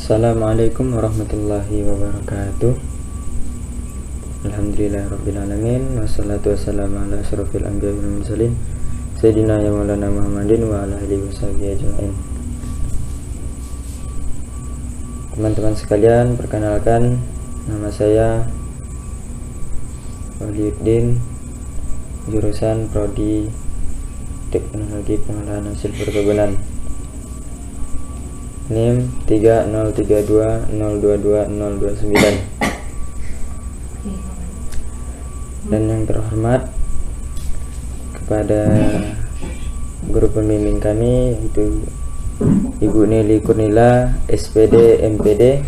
Assalamualaikum warahmatullahi wabarakatuh. Alhamdulillahirrabbilalamin. Wassalatu wassalamu ala asyrafil anbiya'i wal mursalin Sayyidina ya maulana Muhammadin wa ala alihi washabihi ajma'in. Teman-teman sekalian, perkenalkan, nama saya Waliuddin, jurusan Prodi Teknologi Pengolahan Hasil Perkebunan, NIM 30320220029. Dan yang terhormat kepada guru pembimbing kami, yaitu Ibu Nelly Kurnila, SPD, MPD,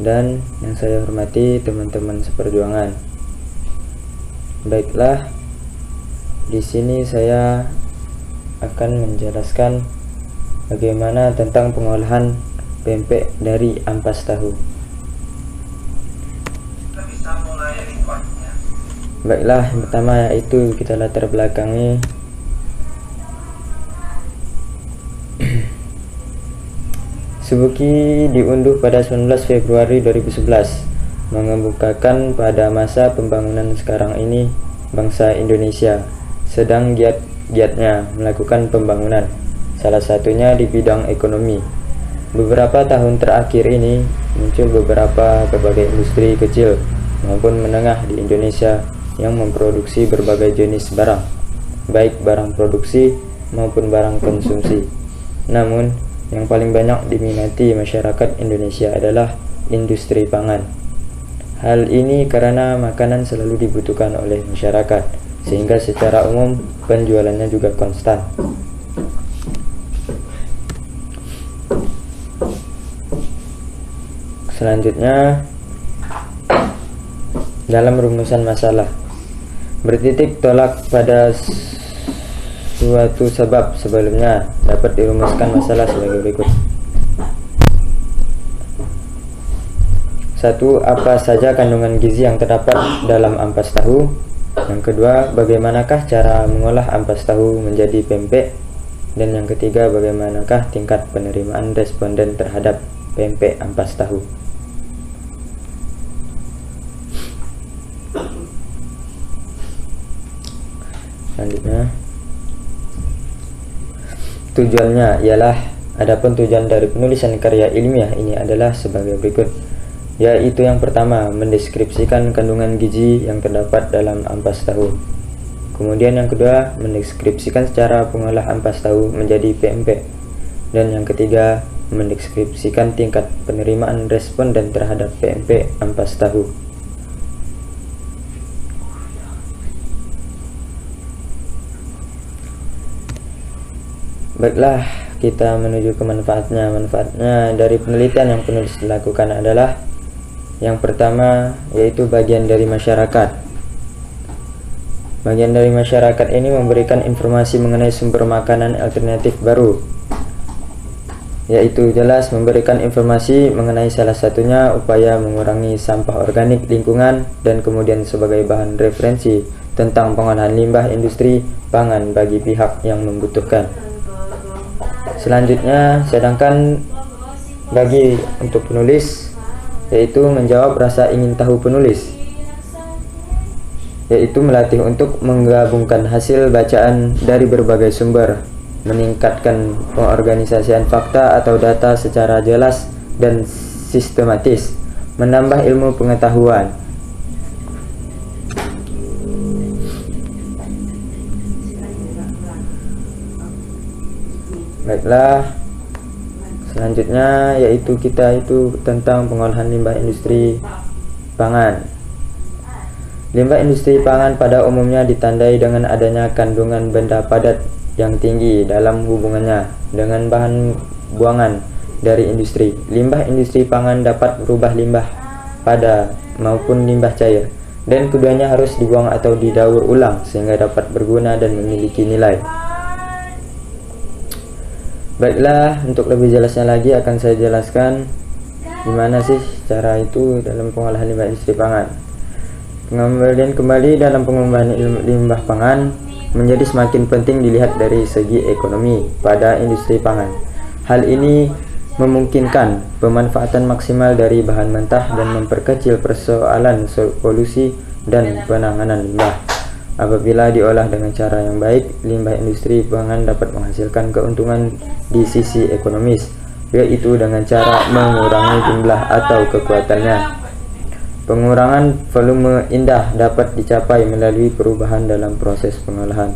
dan yang saya hormati teman-teman seperjuangan. Baiklah, di sini saya akan menjelaskan bagaimana tentang pengolahan pempek dari ampas tahu. Baiklah, yang pertama yaitu kita latar belakangi Suzuki diunduh pada 19 Februari 2011, mengemukakan pada masa pembangunan sekarang ini bangsa Indonesia sedang giat-giatnya melakukan pembangunan, salah satunya di bidang ekonomi. Beberapa tahun terakhir ini muncul berbagai industri kecil maupun menengah di Indonesia yang memproduksi berbagai jenis barang, baik barang produksi maupun barang konsumsi. Namun, yang paling banyak diminati masyarakat Indonesia adalah industri pangan. Hal ini karena makanan selalu dibutuhkan oleh masyarakat, sehingga secara umum penjualannya juga konstan. Selanjutnya, dalam rumusan masalah, bertitik tolak pada suatu sebab sebelumnya dapat dirumuskan masalah sebagai berikut. 1. Apa saja kandungan gizi yang terdapat dalam ampas tahu? Yang kedua, bagaimanakah cara mengolah ampas tahu menjadi pempek? Dan yang ketiga, bagaimanakah tingkat penerimaan responden terhadap pempek ampas tahu? Selanjutnya, tujuannya ialah, adapun tujuan dari penulisan karya ilmiah ini adalah sebagai berikut, yaitu yang pertama, mendeskripsikan kandungan gizi yang terdapat dalam ampas tahu. Kemudian yang kedua, mendeskripsikan cara pengolah ampas tahu menjadi pempek. Dan yang ketiga, mendeskripsikan tingkat penerimaan responden terhadap pempek ampas tahu. Baiklah, kita menuju ke manfaatnya. Manfaatnya dari penelitian yang penulis dilakukan adalah, yang pertama yaitu bagian dari masyarakat. Bagian dari masyarakat ini memberikan informasi mengenai sumber makanan alternatif baru, yaitu jelas memberikan informasi mengenai salah satunya upaya mengurangi sampah organik lingkungan, dan kemudian sebagai bahan referensi tentang pengolahan limbah industri pangan bagi pihak yang membutuhkan. Selanjutnya, sedangkan bagi untuk penulis, yaitu menjawab rasa ingin tahu penulis, yaitu melatih untuk menggabungkan hasil bacaan dari berbagai sumber, meningkatkan pengorganisasian fakta atau data secara jelas dan sistematis, menambah ilmu pengetahuan. Baiklah, selanjutnya yaitu tentang pengolahan limbah industri pangan. Limbah industri pangan pada umumnya ditandai dengan adanya kandungan benda padat yang tinggi dalam hubungannya dengan bahan buangan dari industri. Limbah industri pangan dapat berubah limbah padat maupun limbah cair, dan keduanya harus dibuang atau didaur ulang sehingga dapat berguna dan memiliki nilai. Baiklah, untuk lebih jelasnya lagi akan saya jelaskan gimana sih cara itu dalam pengolahan limbah industri pangan. Pengembalian kembali dalam pengembangan limbah pangan menjadi semakin penting dilihat dari segi ekonomi pada industri pangan. Hal ini memungkinkan pemanfaatan maksimal dari bahan mentah dan memperkecil persoalan polusi dan penanganan limbah. Apabila diolah dengan cara yang baik, limbah industri pangan dapat menghasilkan keuntungan di sisi ekonomis, yaitu dengan cara mengurangi jumlah atau kekuatannya. Pengurangan volume indah dapat dicapai melalui perubahan dalam proses pengolahan,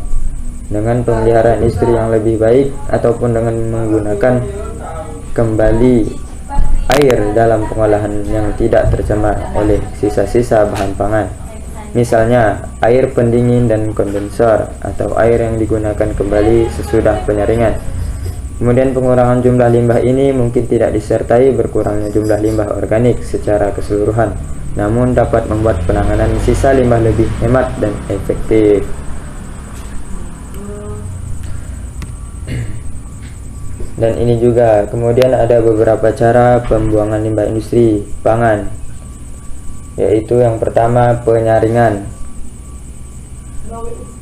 dengan pemeliharaan industri yang lebih baik, ataupun dengan menggunakan kembali air dalam pengolahan yang tidak tercemar oleh sisa-sisa bahan pangan. Misalnya, air pendingin dan kondensor atau air yang digunakan kembali sesudah penyaringan. Kemudian pengurangan jumlah limbah ini mungkin tidak disertai berkurangnya jumlah limbah organik secara keseluruhan, namun dapat membuat penanganan sisa limbah lebih hemat dan efektif. Dan ini juga, kemudian ada beberapa cara pembuangan limbah industri pangan, yaitu yang pertama penyaringan,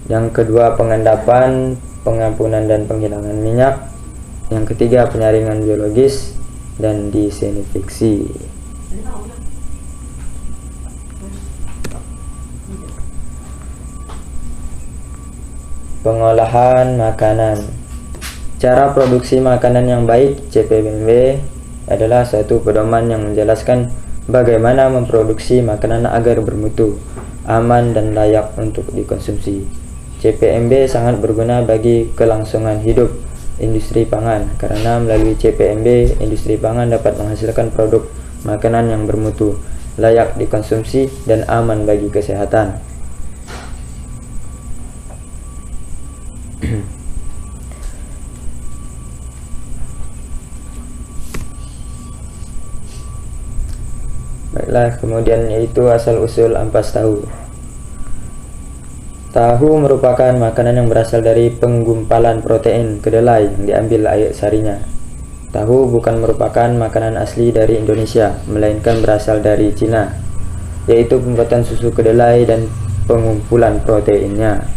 yang kedua pengendapan, pengampunan dan penghilangan minyak, yang ketiga penyaringan biologis, dan desinfeksi. Pengolahan makanan. Cara produksi makanan yang baik CPMB adalah suatu pedoman yang menjelaskan bagaimana memproduksi makanan agar bermutu, aman dan layak untuk dikonsumsi. CPMB sangat berguna bagi kelangsungan hidup industri pangan, karena melalui CPMB industri pangan dapat menghasilkan produk makanan yang bermutu, layak dikonsumsi dan aman bagi kesehatan. Baiklah, kemudian yaitu asal-usul ampas tahu. Tahu merupakan makanan yang berasal dari penggumpalan protein kedelai yang diambil air sarinya. Tahu bukan merupakan makanan asli dari Indonesia, melainkan berasal dari Cina, yaitu pembuatan susu kedelai dan pengumpulan proteinnya.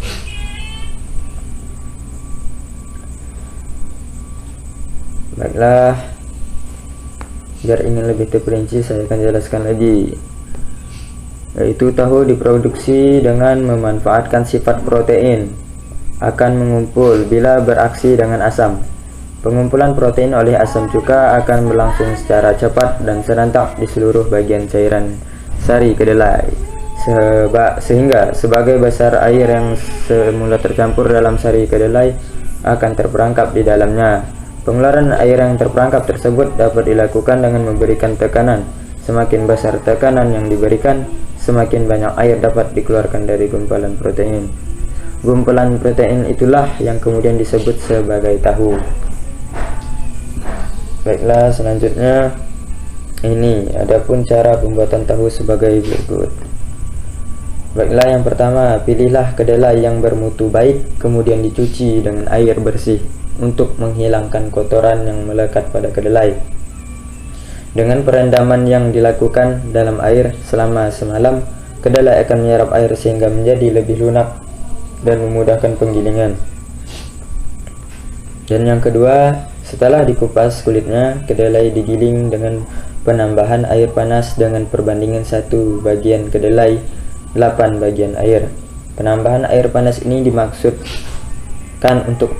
Baiklah, biar ingin lebih terperinci saya akan jelaskan lagi, yaitu tahu diproduksi dengan memanfaatkan sifat protein, akan mengumpul bila beraksi dengan asam. Pengumpulan protein oleh asam cuka akan berlangsung secara cepat dan serentak di seluruh bagian cairan sari kedelai, sehingga sebagai besar air yang semula tercampur dalam sari kedelai akan terperangkap di dalamnya. Pengeluaran air yang terperangkap tersebut dapat dilakukan dengan memberikan tekanan. Semakin besar tekanan yang diberikan, semakin banyak air dapat dikeluarkan dari gumpalan protein. Gumpalan protein itulah yang kemudian disebut sebagai tahu. Baiklah, selanjutnya ini adapun cara pembuatan tahu sebagai berikut. Baiklah, yang pertama, pilihlah kedelai yang bermutu baik, kemudian dicuci dengan air bersih untuk menghilangkan kotoran yang melekat pada kedelai. Dengan perendaman yang dilakukan dalam air selama semalam, kedelai akan menyerap air sehingga menjadi lebih lunak dan memudahkan penggilingan. Dan yang kedua, setelah dikupas kulitnya, kedelai digiling dengan penambahan air panas dengan perbandingan 1 bagian kedelai 8 bagian air. Penambahan air panas ini dimaksudkan untuk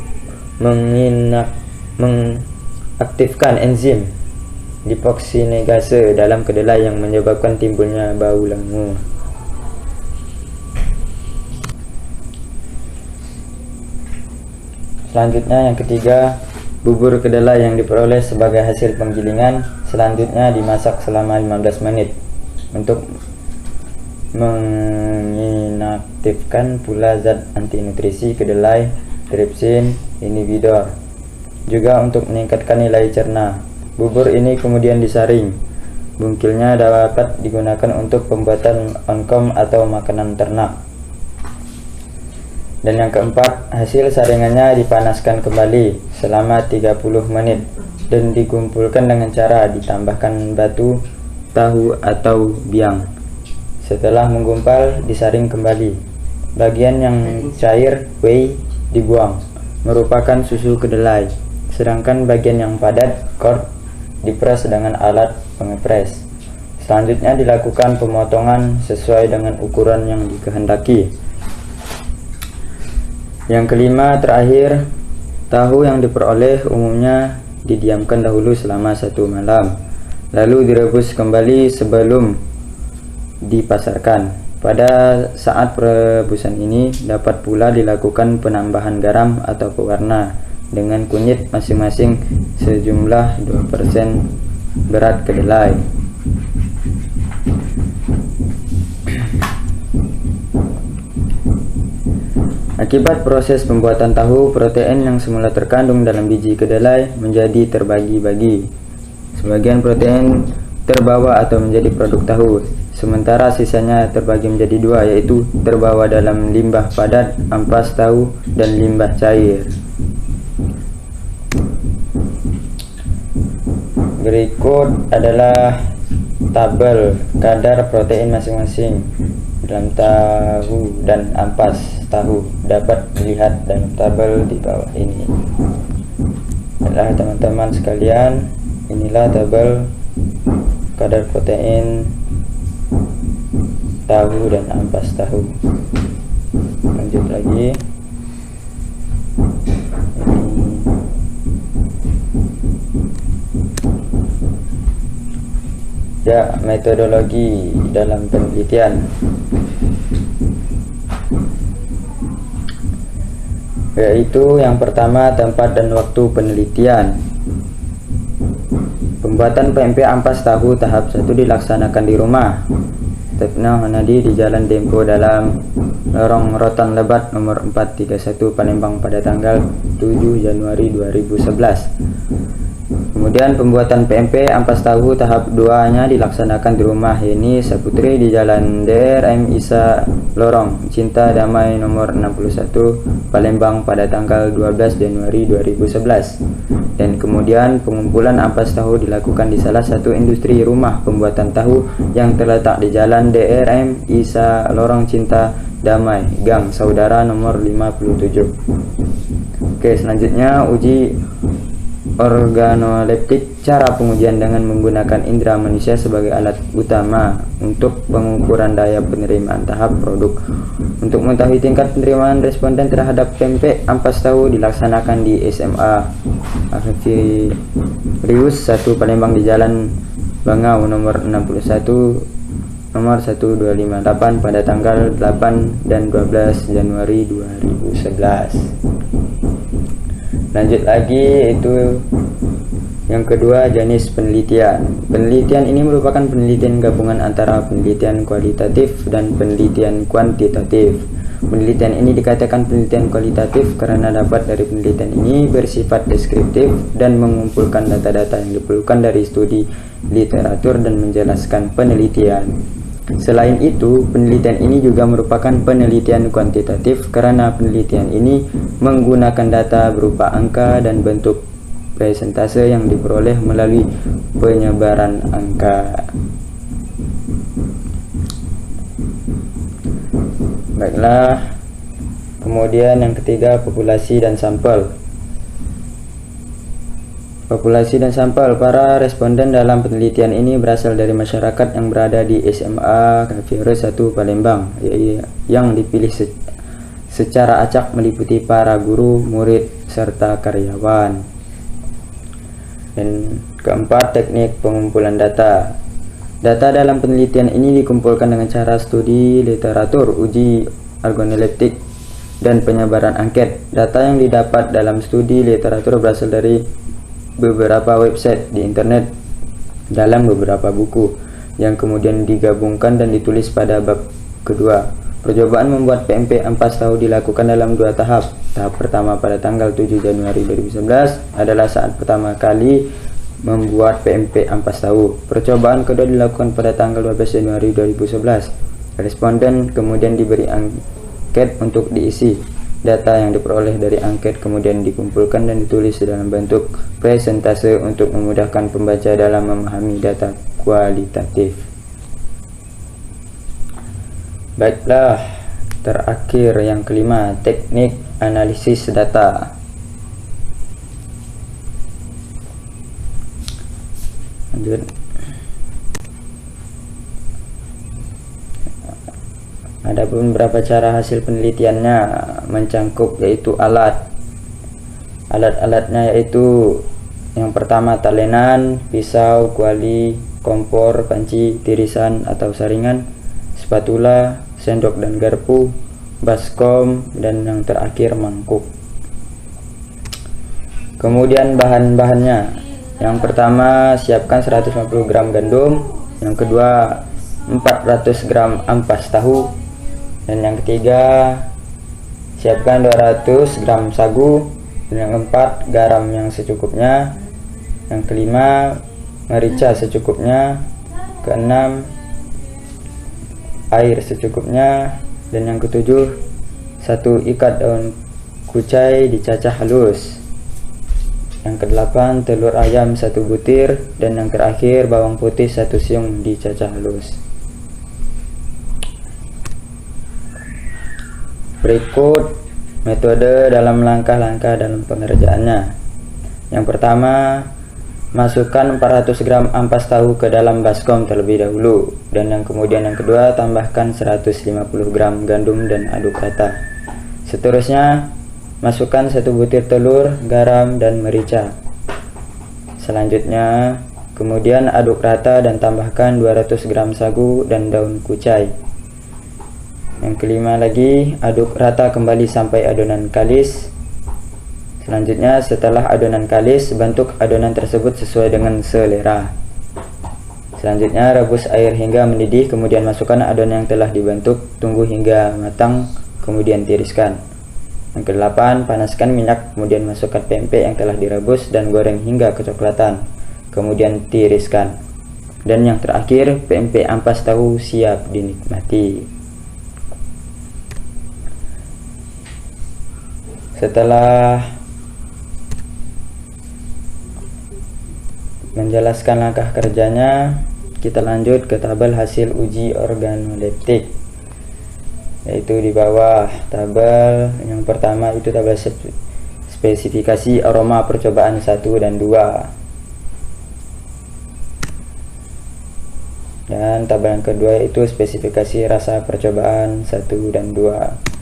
mengaktifkan enzim dipoksinegase dalam kedelai yang menyebabkan timbulnya bau lengur. Selanjutnya yang ketiga, bubur kedelai yang diperoleh sebagai hasil penggilingan selanjutnya dimasak selama 15 menit untuk menginaktifkan pula zat anti nutrisi kedelai trypsin inhibitor, juga untuk meningkatkan nilai cerna. Bubur ini kemudian disaring. Bungkilnya dapat digunakan untuk pembuatan oncom atau makanan ternak. Dan yang keempat, hasil saringannya dipanaskan kembali selama 30 menit dan dikumpulkan dengan cara ditambahkan batu, tahu atau biang. Setelah menggumpal, disaring kembali. Bagian yang cair, whey, dibuang, merupakan susu kedelai, sedangkan bagian yang padat, curd, dipres dengan alat pengepres. Selanjutnya dilakukan pemotongan sesuai dengan ukuran yang dikehendaki. Yang kelima, terakhir, tahu yang diperoleh umumnya didiamkan dahulu selama 1 malam, lalu direbus kembali sebelum dipasarkan. Pada saat perebusan ini dapat pula dilakukan penambahan garam atau pewarna dengan kunyit masing-masing sejumlah 2% berat kedelai. Akibat proses pembuatan tahu, protein yang semula terkandung dalam biji kedelai menjadi terbagi-bagi. Sebagian protein terbawa atau menjadi produk tahu, sementara sisanya terbagi menjadi 2, yaitu terbawa dalam limbah padat, ampas tahu, dan limbah cair. Berikut adalah tabel kadar protein masing-masing dalam tahu dan ampas tahu, dapat dilihat dalam tabel di bawah ini. Baiklah teman-teman sekalian, inilah tabel kadar protein tahu dan ampas tahu. Lanjut lagi. Ya, metodologi dalam penelitian. Yaitu yang pertama, tempat dan waktu penelitian. Pembuatan PMP ampas tahu tahap 1 dilaksanakan di rumah Tepna Hanadi di Jalan Dempo dalam Lorong Rotan Lebat nomor 431 Palembang pada tanggal 7 Januari 2011. Kemudian pembuatan PMP ampas tahu tahap 2-nya dilaksanakan di rumah Heni Saputri di Jalan DRM Isa Lorong Cinta Damai nomor 61 Palembang pada tanggal 12 Januari 2011. Dan kemudian pengumpulan ampas tahu dilakukan di salah satu industri rumah pembuatan tahu yang terletak di Jalan DRM Isa Lorong Cinta Damai Gang Saudara nomor 57. Oke, selanjutnya uji organoleptik. Cara pengujian dengan menggunakan indera manusia sebagai alat utama untuk pengukuran daya penerimaan tahap produk. Untuk mengetahui tingkat penerimaan responden terhadap PMP ampas tahu dilaksanakan di SMA Rius 1 Palembang di Jalan Bangau nomor 61 nomor 1258 pada tanggal 8 dan 12 Januari 2011. Lanjut lagi, yaitu yang kedua, jenis penelitian. Penelitian ini merupakan penelitian gabungan antara penelitian kualitatif dan penelitian kuantitatif. Penelitian ini dikatakan penelitian kualitatif karena dapat dari penelitian ini bersifat deskriptif dan mengumpulkan data-data yang diperlukan dari studi literatur dan menjelaskan penelitian. Selain itu, penelitian ini juga merupakan penelitian kuantitatif karena penelitian ini menggunakan data berupa angka dan bentuk presentase yang diperoleh melalui penyebaran angka. Baiklah, kemudian yang ketiga, populasi dan sampel. Populasi dan sampel. Para responden dalam penelitian ini berasal dari masyarakat yang berada di SMA Virus 1 Palembang, yang dipilih secara acak meliputi para guru, murid, serta karyawan. Dan keempat, teknik pengumpulan data. Data dalam penelitian ini dikumpulkan dengan cara studi literatur, uji organoleptik, dan penyebaran angket. Data yang didapat dalam studi literatur berasal dari beberapa website di internet dalam beberapa buku yang kemudian digabungkan dan ditulis pada bab kedua. Percobaan membuat PMP ampas tahu dilakukan dalam 2 tahap. Tahap pertama pada tanggal 7 Januari 2011 adalah saat pertama kali membuat PMP ampas tahu. Percobaan kedua dilakukan pada tanggal 12 Januari 2011. Responden kemudian diberi angket untuk diisi. Data yang diperoleh dari angket kemudian dikumpulkan dan ditulis dalam bentuk presentase untuk memudahkan pembaca dalam memahami data kualitatif. Baiklah, terakhir yang kelima, teknik analisis data. Lanjut. Adapun beberapa cara hasil penelitiannya mencangkup yaitu alat-alatnya yaitu yang pertama talenan, pisau, kuali, kompor, panci, tirisan atau saringan, spatula, sendok dan garpu, baskom, dan yang terakhir mangkuk. Kemudian bahan-bahannya, yang pertama siapkan 150 gram gandum, yang kedua 400 gram ampas tahu, dan yang ketiga siapkan 200 gram sagu, dan yang keempat garam yang secukupnya, yang kelima merica secukupnya, keenam air secukupnya, dan yang ketujuh 1 ikat daun kucai dicacah halus, yang kedelapan telur ayam 1 butir, dan yang terakhir bawang putih 1 siung dicacah halus. Berikut metode dalam langkah-langkah dalam pengerjaannya. Yang pertama, masukkan 400 gram ampas tahu ke dalam baskom terlebih dahulu, dan yang kedua tambahkan 150 gram gandum dan aduk rata. Seterusnya masukkan 1 butir telur, garam dan merica. Selanjutnya kemudian aduk rata dan tambahkan 200 gram sagu dan daun kucai. Yang kelima lagi, aduk rata kembali sampai adonan kalis. Selanjutnya setelah adonan kalis, bentuk adonan tersebut sesuai dengan selera. Selanjutnya rebus air hingga mendidih, kemudian masukkan adonan yang telah dibentuk, tunggu hingga matang, kemudian tiriskan. Yang kedelapan, panaskan minyak, kemudian masukkan pempek yang telah direbus dan goreng hingga kecoklatan, kemudian tiriskan. Dan yang terakhir, pempek ampas tahu siap dinikmati. Setelah menjelaskan langkah kerjanya, kita lanjut ke tabel hasil uji organoleptik, yaitu di bawah tabel yang pertama itu tabel spesifikasi aroma percobaan 1 dan 2, dan tabel yang kedua itu spesifikasi rasa percobaan 1 dan 2.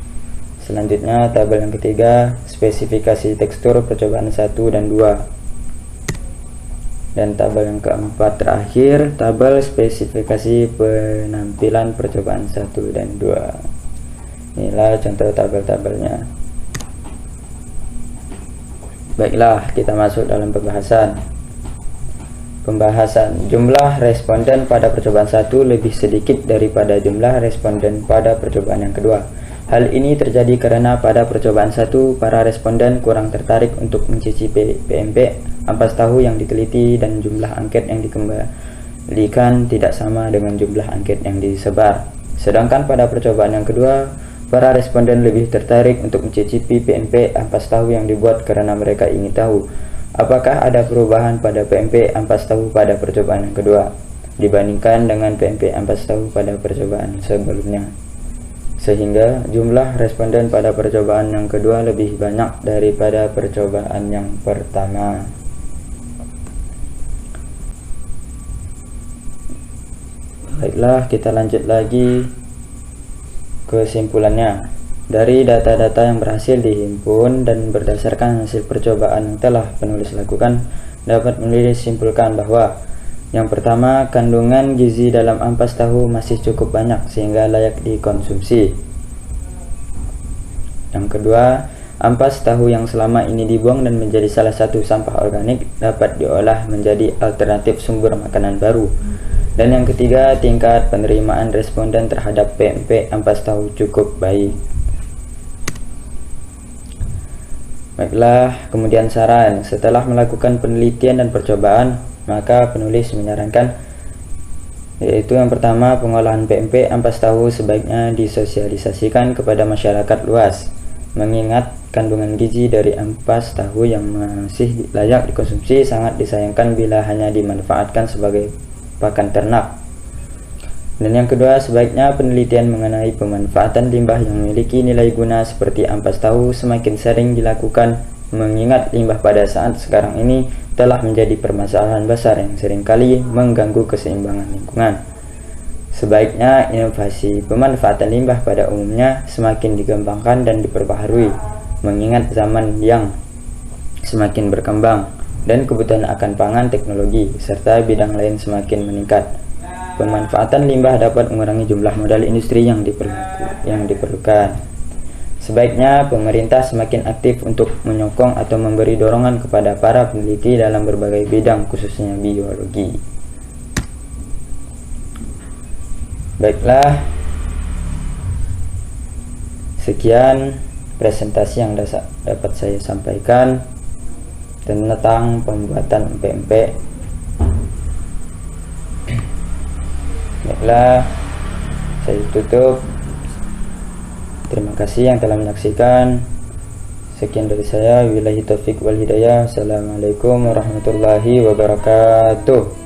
Selanjutnya tabel yang ketiga spesifikasi tekstur percobaan 1 dan 2, dan tabel yang keempat terakhir tabel spesifikasi penampilan percobaan 1 dan 2. Inilah contoh tabel-tabelnya. Baiklah, kita masuk dalam pembahasan. Jumlah responden pada percobaan 1 lebih sedikit daripada jumlah responden pada percobaan yang kedua. Hal ini terjadi karena pada percobaan 1 para responden kurang tertarik untuk mencicipi pempek ampas tahu yang diteliti, dan jumlah angket yang dikembalikan tidak sama dengan jumlah angket yang disebar. Sedangkan pada percobaan yang kedua, para responden lebih tertarik untuk mencicipi pempek ampas tahu yang dibuat karena mereka ingin tahu apakah ada perubahan pada pempek ampas tahu pada percobaan yang kedua dibandingkan dengan pempek ampas tahu pada percobaan sebelumnya. Sehingga jumlah responden pada percobaan yang kedua lebih banyak daripada percobaan yang pertama. Baiklah, kita lanjut lagi kesimpulannya. Dari data-data yang berhasil dihimpun dan berdasarkan hasil percobaan yang telah penulis lakukan, dapat menulis simpulkan bahwa yang pertama, kandungan gizi dalam ampas tahu masih cukup banyak sehingga layak dikonsumsi. Yang kedua, ampas tahu yang selama ini dibuang dan menjadi salah satu sampah organik dapat diolah menjadi alternatif sumber makanan baru. Dan yang ketiga, tingkat penerimaan responden terhadap pempek ampas tahu cukup baik. Baiklah, kemudian saran. Setelah melakukan penelitian dan percobaan, maka penulis menyarankan, yaitu yang pertama, pengolahan pempek ampas tahu sebaiknya disosialisasikan kepada masyarakat luas, mengingat kandungan gizi dari ampas tahu yang masih layak dikonsumsi sangat disayangkan bila hanya dimanfaatkan sebagai pakan ternak. Dan yang kedua, sebaiknya penelitian mengenai pemanfaatan limbah yang memiliki nilai guna seperti ampas tahu semakin sering dilakukan, mengingat limbah pada saat sekarang ini telah menjadi permasalahan besar yang seringkali mengganggu keseimbangan lingkungan. Sebaiknya inovasi pemanfaatan limbah pada umumnya semakin dikembangkan dan diperbaharui, mengingat zaman yang semakin berkembang dan kebutuhan akan pangan, teknologi, serta bidang lain semakin meningkat. Pemanfaatan limbah dapat mengurangi jumlah modal industri yang diperlukan. Sebaiknya pemerintah semakin aktif untuk menyokong atau memberi dorongan kepada para peneliti dalam berbagai bidang, khususnya biologi. Baiklah, sekian presentasi yang dapat saya sampaikan tentang pembuatan empek-empek. Baiklah, saya tutup. Terima kasih yang telah menyaksikan. Sekian dari saya. Wabillahi taufiq wal hidayah. Assalamualaikum warahmatullahi wabarakatuh.